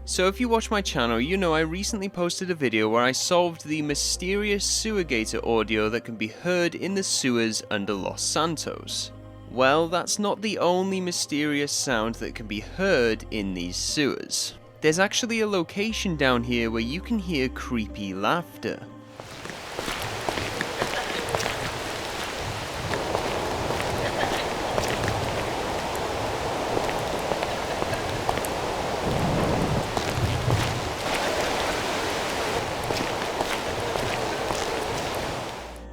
So if you watch my channel, you know I recently posted a video where I solved the mysterious Sewer Gator audio that can be heard in the sewers under Los Santos. Well, that's not the only mysterious sound that can be heard in these sewers. There's actually a location down here where you can hear creepy laughter.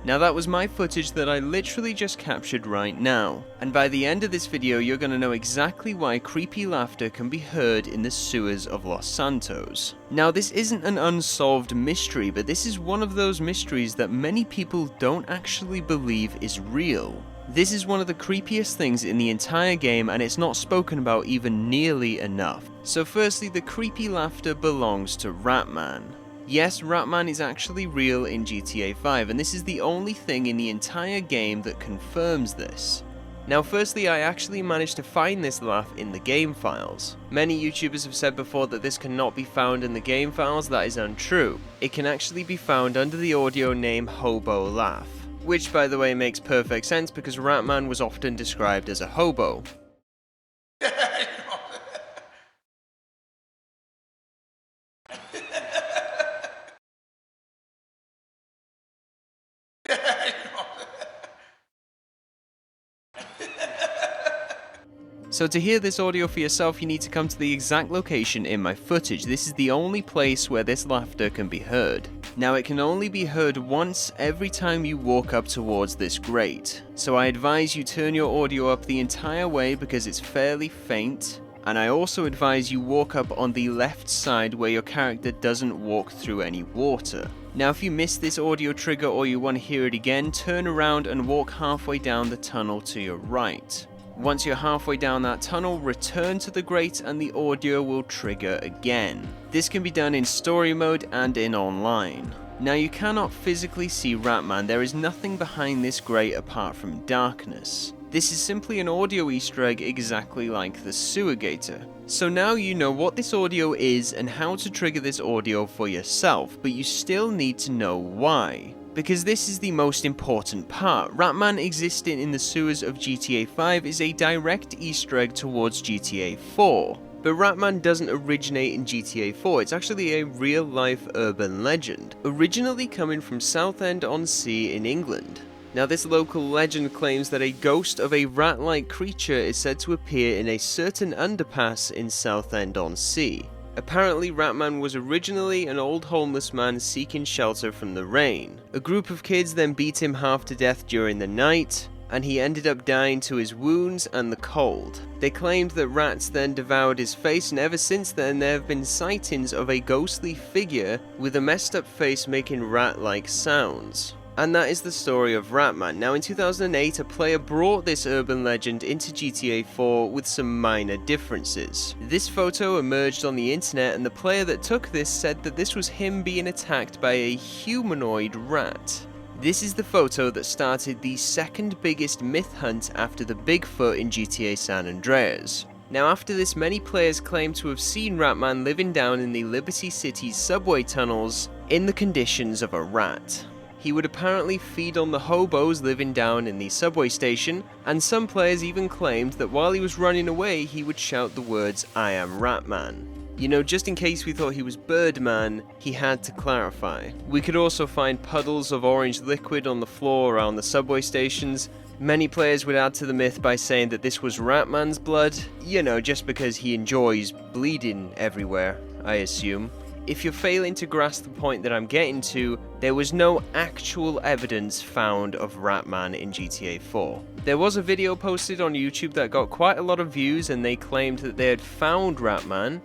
Now that was my footage that I literally just captured right now, and by the end of this video you're going to know exactly why creepy laughter can be heard in the sewers of Los Santos. Now this isn't an unsolved mystery, but this is one of those mysteries that many people don't actually believe is real. This is one of the creepiest things in the entire game, and it's not spoken about even nearly enough. So firstly, the creepy laughter belongs to Ratman. Yes, Ratman is actually real in GTA 5, and this is the only thing in the entire game that confirms this. Now firstly, I actually managed to find this laugh in the game files. Many YouTubers have said before that this cannot be found in the game files. That is untrue. It can actually be found under the audio name Hobo Laugh, which by the way makes perfect sense because Ratman was often described as a hobo. So to hear this audio for yourself, you need to come to the exact location in my footage. This is the only place where this laughter can be heard. Now it can only be heard once every time you walk up towards this grate. So I advise you turn your audio up the entire way because it's fairly faint. And I also advise you walk up on the left side where your character doesn't walk through any water. Now if you miss this audio trigger or you want to hear it again, turn around and walk halfway down the tunnel to your right. Once you're halfway down that tunnel, return to the grate and the audio will trigger again. This can be done in story mode and in online. Now you cannot physically see Ratman, there is nothing behind this grate apart from darkness. This is simply an audio Easter egg exactly like the Sewer Gator. So now you know what this audio is and how to trigger this audio for yourself, but you still need to know why. Because this is the most important part. Ratman existing in the sewers of GTA 5 is a direct Easter egg towards GTA 4. But Ratman doesn't originate in GTA 4, it's actually a real-life urban legend, originally coming from Southend-on-Sea in England. Now this local legend claims that a ghost of a rat-like creature is said to appear in a certain underpass in Southend-on-Sea. Apparently, Ratman was originally an old homeless man seeking shelter from the rain. A group of kids then beat him half to death during the night, and he ended up dying to his wounds and the cold. They claimed that rats then devoured his face, and ever since then there have been sightings of a ghostly figure with a messed up face making rat-like sounds. And that is the story of Ratman. Now in 2008, a player brought this urban legend into GTA 4 with some minor differences. This photo emerged on the internet, and the player that took this said that this was him being attacked by a humanoid rat. This is the photo that started the second biggest myth hunt after the Bigfoot in GTA San Andreas. Now after this, many players claim to have seen Ratman living down in the Liberty City's subway tunnels in the conditions of a rat. He would apparently feed on the hobos living down in the subway station, and some players even claimed that while he was running away he would shout the words, "I am Ratman." You know, just in case we thought he was Birdman, he had to clarify. We could also find puddles of orange liquid on the floor around the subway stations. Many players would add to the myth by saying that this was Ratman's blood, you know, just because he enjoys bleeding everywhere, I assume. If you're failing to grasp the point that I'm getting to, there was no actual evidence found of Ratman in GTA 4. There was a video posted on YouTube that got quite a lot of views, and they claimed that they had found Ratman.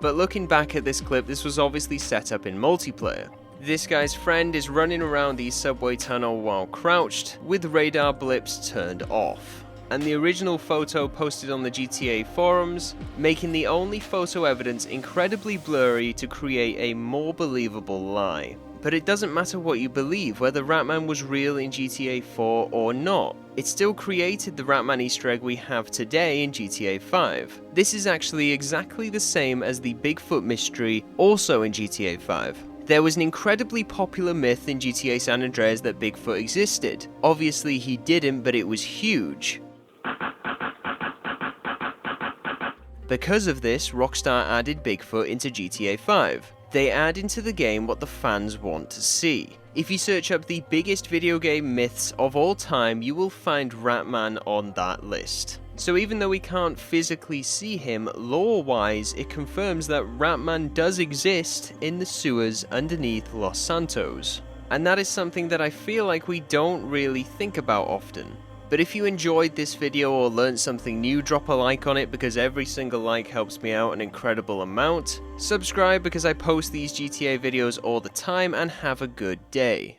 But looking back at this clip, this was obviously set up in multiplayer. This guy's friend is running around the subway tunnel while crouched, with radar blips turned off. and the original photo posted on the GTA forums, making the only photo evidence incredibly blurry to create a more believable lie. But it doesn't matter what you believe, whether Ratman was real in GTA 4 or not. It still created the Ratman Easter egg we have today in GTA 5. This is actually exactly the same as the Bigfoot mystery, also in GTA 5. There was an incredibly popular myth in GTA San Andreas that Bigfoot existed. Obviously he didn't, but it was huge. Because of this, Rockstar added Bigfoot into GTA 5. They add into the game what the fans want to see. If you search up the biggest video game myths of all time, you will find Ratman on that list. So even though we can't physically see him, lore-wise, it confirms that Ratman does exist in the sewers underneath Los Santos. And that is something that I feel like we don't really think about often. But if you enjoyed this video or learned something new, drop a like on it because every single like helps me out an incredible amount. Subscribe because I post these GTA videos all the time, and have a good day.